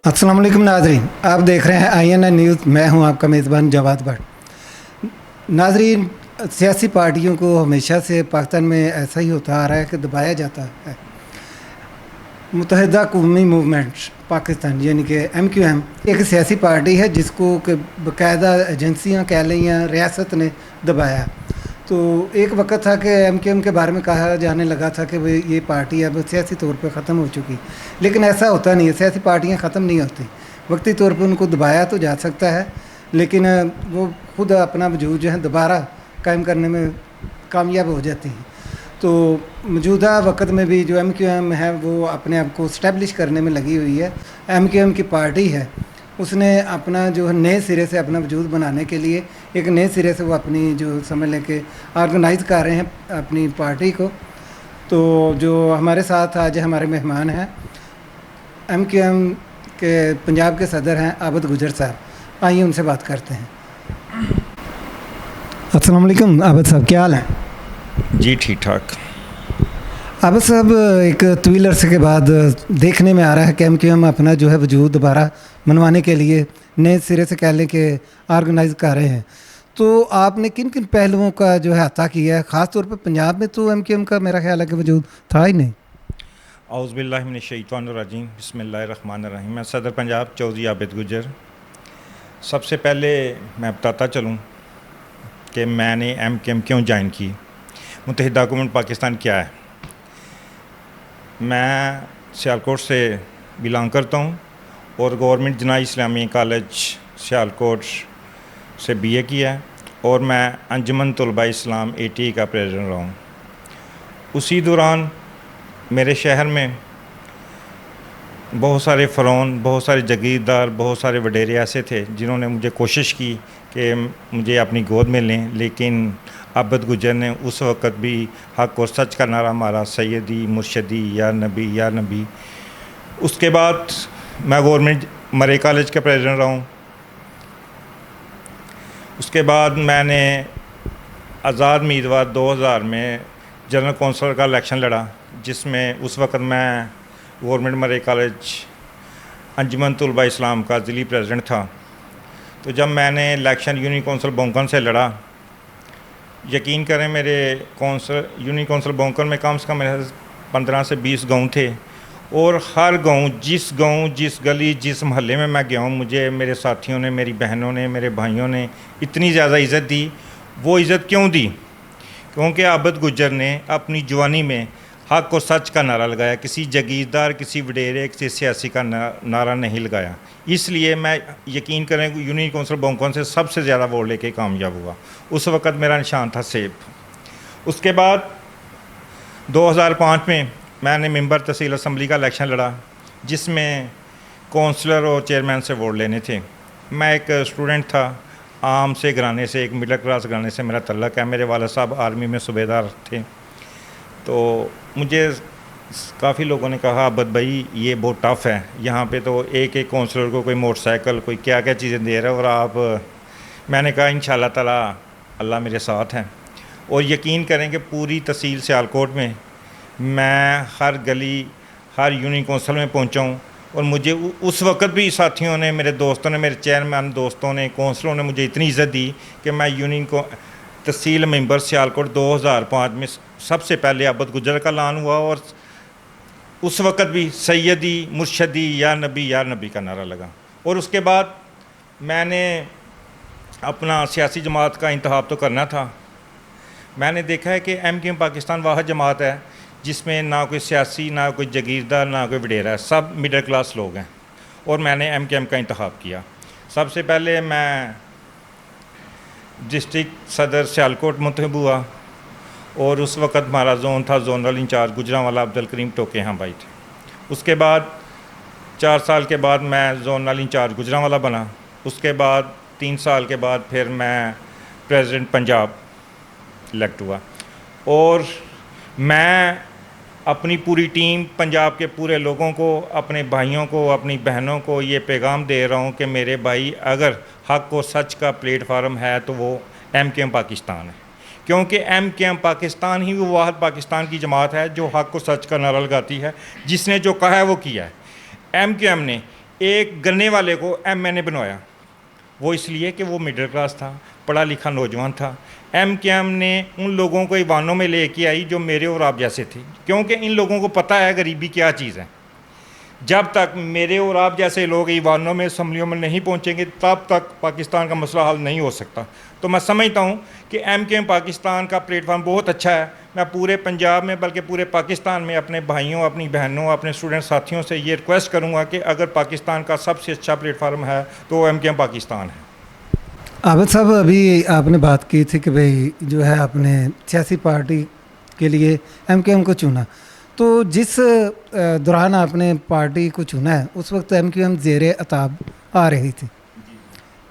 अस्सलाम वालेकुम नाज़रीन, आप देख रहे हैं INN न्यूज़। मैं हूं आपका मेज़बान जवाद भट्ट। नाज़रीन, सियासी पार्टियों को हमेशा से पाकिस्तान में ऐसा ही होता आ रहा है कि दबाया जाता है। मुत्तहिदा कौमी मूवमेंट पाकिस्तान यानी कि MQM एक सियासी पार्टी है जिसको कि बाकायदा एजेंसियां कह लें या रियासत ने दबाया। तो एक वक्त था कि MQM के बारे में कहा जाने लगा था कि भाई ये पार्टी अब सियासी तौर पे ख़त्म हो चुकी, लेकिन ऐसा होता नहीं है। सियासी पार्टियां ख़त्म नहीं होती, वक्ती तौर पे उनको दबाया तो जा सकता है, लेकिन वो खुद अपना वजूद जो है दोबारा कायम करने में कामयाब हो जाती हैं। तो मौजूदा वक्त में भी जो MQM है वो अपने आप को इस्टेब्लिश करने में लगी हुई है। MQM की पार्टी है, उसने अपना जो है नए सिरे से अपना वजूद बनाने के लिए एक नए सिरे से वो अपनी जो समझ लें कि ऑर्गेनाइज़ कर रहे हैं अपनी पार्टी को। तो जो हमारे साथ आज हमारे मेहमान हैं MQM के पंजाब के सदर हैं आबद गुजर साहब, आइए उनसे बात करते हैं। अस्सलाम वालेकुम आबद साहब, क्या हाल है? जी ठीक ठाक। आबद साहब, एक तवील अरसे के बाद देखने में आ रहा है कि MQM अपना जो है वजूद दोबारा मनवाने के लिए नए सिरे से कह लें कि ऑर्गेनाइज़ कर रहे हैं। तो आपने किन किन पहलुओं का जो है अता किया है? ख़ास तौर पे पंजाब में तो MQM का मेरा ख्याल है कि वजूद था ही नहीं। औज़ुबिल्लाहि मिनश्शैतानिर्रजीम, बिस्मिल्लाहिर्रहमानिर्रहीम। मैं सदर पंजाब चौधरी आबिद गुजर। सबसे पहले मैं बताता चलूँ कि मैंने MQM क्यों ज्वाइन की, मुत्तहिदा कौम पाकिस्तान क्या है। मैं सियालकोट से बिलोंग करता हूँ और गवर्नमेंट जनाई इस्लामी कॉलेज सियालकोट से BA किया है और मैं अंजुमन तलबा इस्लाम ATE का प्रेसिडेंट रहा हूँ। उसी दौरान मेरे शहर में बहुत सारे फ़रौन, बहुत सारे जागीरदार, बहुत सारे वडेरे ऐसे थे जिन्होंने मुझे कोशिश की कि मुझे अपनी गोद में लें, लेकिन आबद गुजर ने उस वक़्त भी हक़ और सच का नारा मारा, सैयदी मुर्शदी या नबी या नबी। उसके बाद मैं गवर्नमेंट मरे कॉलेज का प्रेसिडेंट रहा हूँ। उसके बाद मैंने आज़ाद उम्मीदवार 2000 में जनरल कौंसिलर का इलेक्शन लड़ा, जिसमें उस वक़्त मैं गवर्नमेंट मरे कॉलेज अंजुमन तलबा इस्लाम का ज़िली प्रेसिडेंट था। तो जब मैंने इलेक्शन यूनियन कौंसिल बोंकन से लड़ा, यकीन करें मेरे यूनियन कौंसिल बोंकन में कम से कम मेरे 15 से 20 गाँव थे और हर गाँव, जिस गली, जिस मोहल्ले में मैं गया हूँ, मुझे मेरे साथियों ने, मेरी बहनों ने, मेरे भाइयों ने इतनी ज़्यादा इज़्ज़त दी। वो इज़्ज़त क्यों दी? क्योंकि आबद गुजर ने अपनी जवानी में हक़ और सच का नारा लगाया, किसी जागीरदार, किसी वडेरे, किसी सियासी का नारा नहीं लगाया। इसलिए मैं यकीन करें यूनियन कौंसिल बोंकन से सबसे ज़्यादा वोट लेके कामयाब हुआ। उस वक़्त मेरा निशान था सेब। उसके बाद 2005 में मैंने मेंबर तहसील असम्बली का इलेक्शन लड़ा, जिसमें कौंसलर और चेयरमैन से वोट लेने थे। मैं एक स्टूडेंट था, आम से घराने से, एक मिडिल क्लास घराने से मेरा तल्लक है। मेरे वाला साहब आर्मी में सूबेदार थे। तो मुझे काफ़ी लोगों ने कहा आबद भाई ये बहुत टफ़ है, यहाँ पे तो एक एक कौंसलर को कोई मोटरसाइकिल, कोई क्या क्या चीज़ें दे रहा है और आप। मैंने कहा इंशाल्लाह ताला अल्लाह मेरे साथ है। और यकीन करें कि पूरी तहसील सियालकोट में मैं हर गली, हर यूनियन कौंसिल में पहुँचा हूँ और मुझे उस वक़्त भी साथियों ने, मेरे दोस्तों ने, मेरे चेयरमैन दोस्तों ने, कौंसलों ने मुझे इतनी इज़्ज़त दी कि मैं यूनियन को तहसील मेंबर सियालकोट 2005 में सबसे पहले आबद गुजर का ऐलान हुआ और उस वक़्त भी सैयदी मुर्शदी या नबी का नारा लगा। और उसके बाद मैंने अपना सियासी जमात का इंतखाब तो करना था। मैंने देखा है कि MQM पाकिस्तान वाहिद जमात है जिसमें ना कोई सियासी, ना कोई जागीरदार, ना कोई वडेरा है, सब मिडिल क्लास लोग हैं। और मैंने MQM का इंतखाब किया। सबसे पहले मैं डिस्ट्रिक्ट सदर सियालकोट मुंतखब हुआ और उस वक़्त हमारा जोन था, जोनल इंचार्ज गुजरांवाला अब्दुल करीम टोके यहाँ भाई थे। उसके बाद 4 साल के बाद मैं जोनल इंचार्ज गुजरांवाला बना। उसके बाद 3 साल के बाद फिर मैं प्रेसिडेंट पंजाब इलेक्ट हुआ और मैं अपनी पूरी टीम, पंजाब के पूरे लोगों को, अपने भाइयों को, अपनी बहनों को ये पैगाम दे रहा हूँ कि मेरे भाई, अगर हक़ और सच का प्लेटफार्म है तो वो MQM पाकिस्तान है। क्योंकि MQM पाकिस्तान ही वो वाहिद पाकिस्तान की जमात है जो हक़ और सच का नारा लगाती है, जिसने जो कहा है वो किया है। MQM ने एक गन्ने वाले को एमएनए बनवाया, वो इसलिए कि वो मिडिल क्लास था, पढ़ा लिखा नौजवान था। एमकेएम ने उन लोगों को ईवानों में लेके आई जो मेरे और आप जैसे थे, क्योंकि इन लोगों को पता है गरीबी क्या चीज़ है। जब तक मेरे और आप जैसे लोग ईवानों में, असम्बलियों में नहीं पहुंचेंगे, तब तक पाकिस्तान का मसला हल नहीं हो सकता। तो मैं समझता हूं कि एमकेएम पाकिस्तान का प्लेटफार्म बहुत अच्छा है। मैं पूरे पंजाब में बल्कि पूरे पाकिस्तान में अपने भाइयों, अपनी बहनों, अपने स्टूडेंट साथियों से ये रिक्वेस्ट करूँगा कि अगर पाकिस्तान का सबसे अच्छा प्लेटफार्म है तो वो एमकेएम पाकिस्तान है। आबिद साहब, अभी आपने बात की थी कि भाई जो है आपने सियासी पार्टी के लिए एमकेएम को चुना, तो जिस दौरान आपने पार्टी को चुना है उस वक्त एमकेएम ज़ेरे अताब आ रही थी,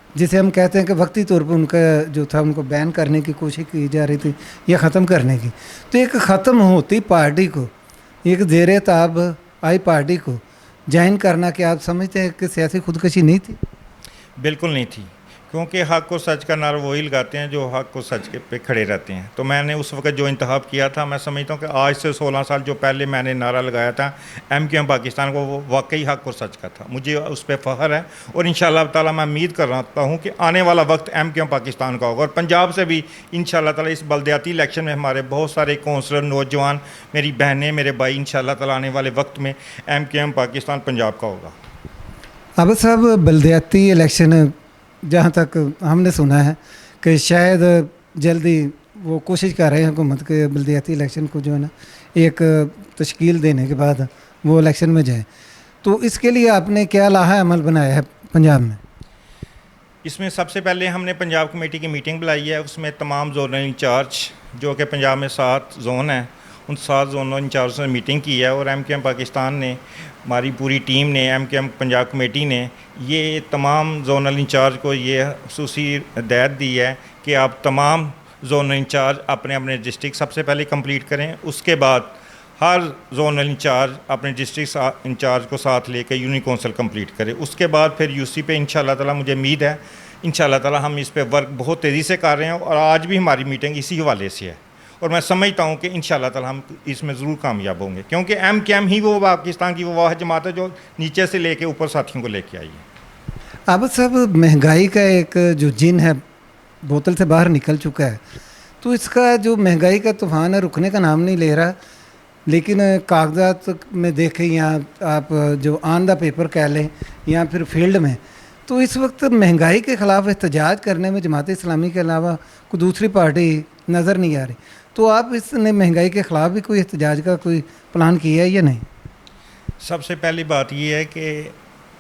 जिसे हम कहते हैं कि वक्ती तौर पर उनका जो था उनको बैन करने की कोशिश की जा रही थी या ख़त्म करने की। तो एक ख़त्म होती पार्टी को, एक ज़ेरे अताब आई पार्टी को ज्वाइन करना, क्या आप समझते हैं कि सियासी खुदकशी नहीं थी? बिल्कुल नहीं थी, क्योंकि हक़ और सच का नारा वही लगाते हैं जो हक़ और सच के पे खड़े रहते हैं। तो मैंने उस वक्त जो इंतखाब किया था, मैं समझता हूँ कि आज से 16 साल जो पहले मैंने नारा लगाया था एमकेएम पाकिस्तान को, वो वाकई हक़ और सच का था। मुझे उस पर फ़ख्र है और इंशाअल्लाह ताला मैं उम्मीद कर रहा हूँ कि आने वाला वक्त एमकेएम पाकिस्तान का होगा। और पंजाब से भी इंशाअल्लाह ताला इस बलदियाती इलेक्शन में हमारे बहुत सारे कौंसलर, नौजवान, मेरी बहनें, मेरे भाई, इंशाअल्लाह ताला आने वाले वक्त में एमकेएम पाकिस्तान पंजाब का होगा। आबिद साहब, बलदियाती इलेक्शन जहाँ तक हमने सुना है कि शायद जल्दी वो कोशिश कर रहे हैं हुकूमत के बलदियाती इलेक्शन को जो है ना एक तश्कील देने के बाद वो इलेक्शन में जाए, तो इसके लिए आपने क्या लाहा अमल बनाया है पंजाब में? इसमें सबसे पहले हमने पंजाब कमेटी की मीटिंग बुलाई है। उसमें तमाम जोनल इंचार्ज, जो कि पंजाब में 7 जोन हैं, उन 7 जोनल इंचार्ज से मीटिंग की है। और एमकेएम पाकिस्तान ने, हमारी पूरी टीम ने, एमकेएम पंजाब कमेटी ने ये तमाम जोनल इंचार्ज को ये खुसूसी हिदायत दी है कि आप तमाम जोनल इंचार्ज अपने अपने डिस्ट्रिक्ट सबसे पहले कंप्लीट करें। उसके बाद हर जोनल इंचार्ज अपने डिस्ट्रिक्ट इंचार्ज को साथ लेकर यूनिट काउंसिल कंप्लीट करे। उसके बाद फिर यूसी पे इंशाल्लाह ताला मुझे उम्मीद है, इंशाल्लाह ताला हम इस पे वर्क बहुत तेज़ी से कर रहे हैं और आज भी हमारी मीटिंग इसी हवाले से है। और मैं समझता हूँ कि इंशाल्लाह ताला हम इसमें ज़रूर कामयाब होंगे, क्योंकि एमकेएम ही वो पाकिस्तान की वो वाहिद जमात है जो नीचे से लेके ऊपर साथियों को लेके आई है। आबिद साहब, महंगाई का एक जो जिन है बोतल से बाहर निकल चुका है, तो इसका जो महंगाई का तूफ़ान है रुकने का नाम नहीं ले रहा। लेकिन कागजात में देखें या आप जो ऑन द पेपर कह लें या फिर फील्ड में, तो इस वक्त महंगाई के ख़िलाफ़ एहतजाज करने में जमात इस्लामी के अलावा कोई दूसरी पार्टी नज़र नहीं आ रही। तो आप इसने महंगाई के ख़िलाफ़ भी कोई एहतजाज का कोई प्लान किया है या नहीं? सबसे पहली बात ये है कि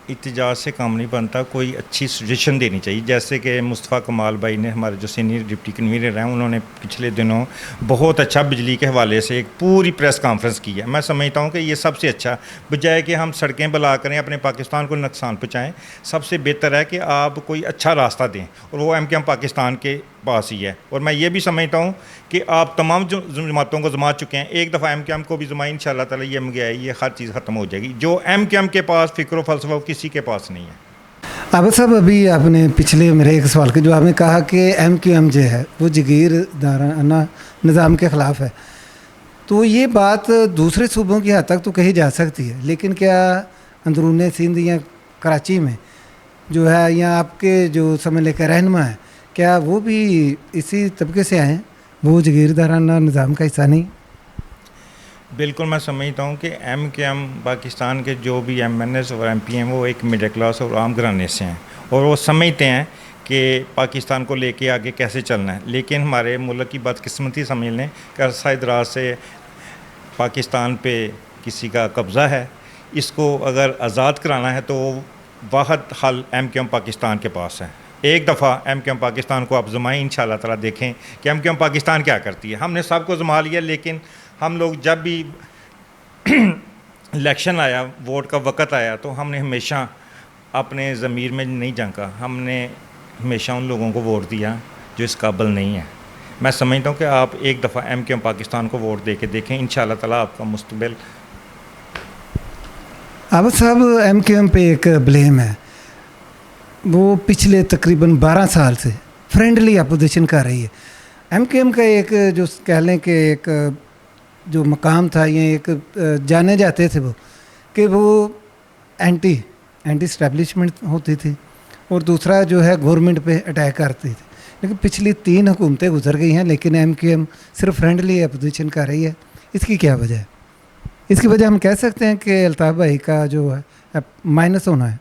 एहतजाज से काम नहीं बनता, कोई अच्छी सजेशन देनी चाहिए। जैसे कि मुस्तफ़ा कमाल भाई ने, हमारे जो सीनियर डिप्टी कन्वीनर हैं, उन्होंने पिछले दिनों बहुत अच्छा बिजली के हवाले से एक पूरी प्रेस कॉन्फ्रेंस की है। मैं समझता हूँ कि ये सबसे अच्छा, बजाय कि हम सड़कें बला करें, अपने पाकिस्तान को नुकसान पहुँचाएँ, सबसे बेहतर है कि आप कोई अच्छा रास्ता दें, और वो एमकेएम पाकिस्तान के पास ही है। और मैं ये भी समझता हूँ कि आप तमाम जो जमातों को जमा चुके हैं, एक दफ़ा एमकेएम को भी जमाई, इंशाअल्लाह ताला ये महंगाई, ये हर चीज़ ख़त्म हो जाएगी। जो एमकेएम के पास फ़िक्र व फ़लसफ़ा किसी के पास नहीं है। आबिद साहब, अभी आपने पिछले मेरे एक सवाल के जवाब में कहा कि एमकेएम जो है वो जागीरदाराना निज़ाम के ख़िलाफ़ है, तो ये बात दूसरे सूबों की हद तक तो कही जा सकती है, लेकिन क्या अंदरूनी सिंध या कराची में जो है या आपके जो समझ लेकर रहनुमा है, क्या वो भी इसी तबके से आए हैं? वो जागीरदाराना निज़ाम का हिस्सा नहीं? बिल्कुल, मैं समझता हूँ कि एमकेएम पाकिस्तान के जो भी एमएनएस और एमपी हैं, वो एक मिडिल क्लास और आम घराने से हैं और वो समझते हैं कि पाकिस्तान को लेके आगे कैसे चलना है। लेकिन हमारे मुल्क की बदकिस्मती समझ लें कि अरसा दराज से पाकिस्तान पे किसी का कब्ज़ा है। इसको अगर आज़ाद कराना है तो वाहद हल एमकेएम पाकिस्तान के पास है। एक दफ़ा एमकेएम पाकिस्तान को आप जमाएं, इंशाअल्लाह ताला देखें कि एमकेएम पाकिस्तान क्या करती है। हमने सबको जमा लिया, लेकिन हम लोग जब भी इलेक्शन आया, वोट का वक़्त आया, तो हमने हमेशा अपने ज़मीर में नहीं झांका, हमने हमेशा उन लोगों को वोट दिया जो इस काबिल नहीं है। मैं समझता हूँ कि आप एक दफ़ा एमकेएम पाकिस्तान को वोट दे के देखें, इंशाअल्लाह ताला आपका मुस्तकबिल। आबिद साहब, एमकेएम पे एक ब्लेम है, वो पिछले तकरीबन 12 साल से फ्रेंडली अपोजिशन कर रही है। एमकेएम का एक जो कह लें कि एक जो मकाम था या एक जाने जाते थे वो कि वो एंटी एंटी स्टैब्लिशमेंट होती थी और दूसरा जो है गवर्नमेंट पे अटैक करती थी। लेकिन पिछली 3 हुकूमतें गुजर गई हैं, लेकिन MQM सिर्फ फ्रेंडली अपोजिशन कर रही है। इसकी क्या वजह है? इसकी वजह हम कह सकते हैं कि अल्ताफ़ भाई का जो है माइनस होना है।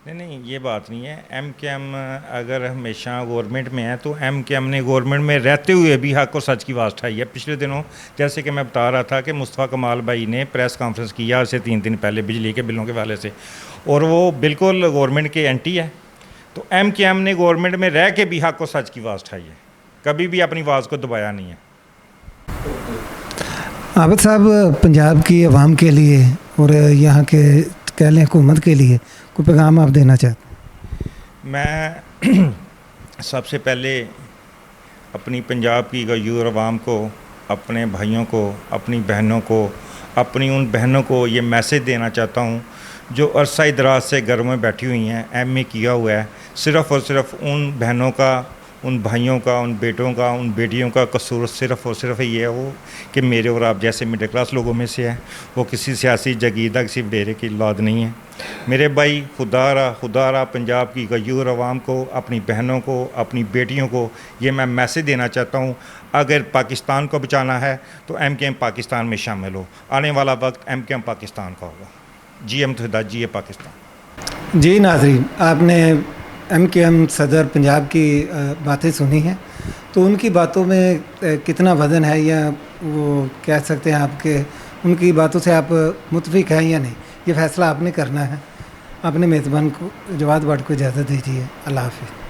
नहीं, ये बात नहीं है। MQM अगर हमेशा गवर्नमेंट में है तो MQM ने गवर्नमेंट में रहते हुए भी हक और सच की आवाज़ उठाई है। पिछले दिनों जैसे कि मैं बता रहा था कि मुस्तफ़ा कमाल भाई ने प्रेस कॉन्फ्रेंस किया उससे 3 दिन पहले बिजली के बिलों के हवाले से, और वो बिल्कुल गवर्नमेंट के एंटी है। तो MQM ने गवर्नमेंट में रह के भी हक और सच की आवाज़ उठाई है, कभी भी अपनी आवाज़ को दबाया नहीं है। आबिद साहब, पंजाब की आवाम के लिए और यहाँ के कह लें हुकूमत के लिए कोई पैगाम आप देना चाहते हैं? मैं सबसे पहले अपनी पंजाब की गयूर आवाम को, अपने भाइयों को, अपनी बहनों को, अपनी उन बहनों को ये मैसेज देना चाहता हूँ जो अरसा दराज से घर में बैठी हुई हैं, MA किया हुआ है। सिर्फ़ और सिर्फ उन बहनों का, उन भाइयों का, उन बेटों का, उन बेटियों का कसूर सिर्फ़ और सिर्फ ये है वो कि मेरे और आप जैसे मिडिल क्लास लोगों में से है। वो किसी सियासी जगीरदा, किसी डेरे की औलाद नहीं है। मेरे भाई, खुदारा पंजाब की गयूर आवाम को, अपनी बहनों को, अपनी बेटियों को ये मैं मैसेज देना चाहता हूँ, अगर पाकिस्तान को बचाना है तो MQM पाकिस्तान में शामिल हो। आने वाला वक्त MQM पाकिस्तान का होगा। जी मुत्तहिदा, जी पाकिस्तान। जी नाज़रीन, आपने MQM सदर पंजाब की बातें सुनी हैं, तो उनकी बातों में कितना वज़न है, या वो कह सकते हैं आपके उनकी बातों से आप मुतफिक हैं या नहीं, ये फ़ैसला आपने करना है। अपने मेज़बान को, जवाद भट्ट को इजाज़त दीजिए। अल्लाह हाफ़िज़।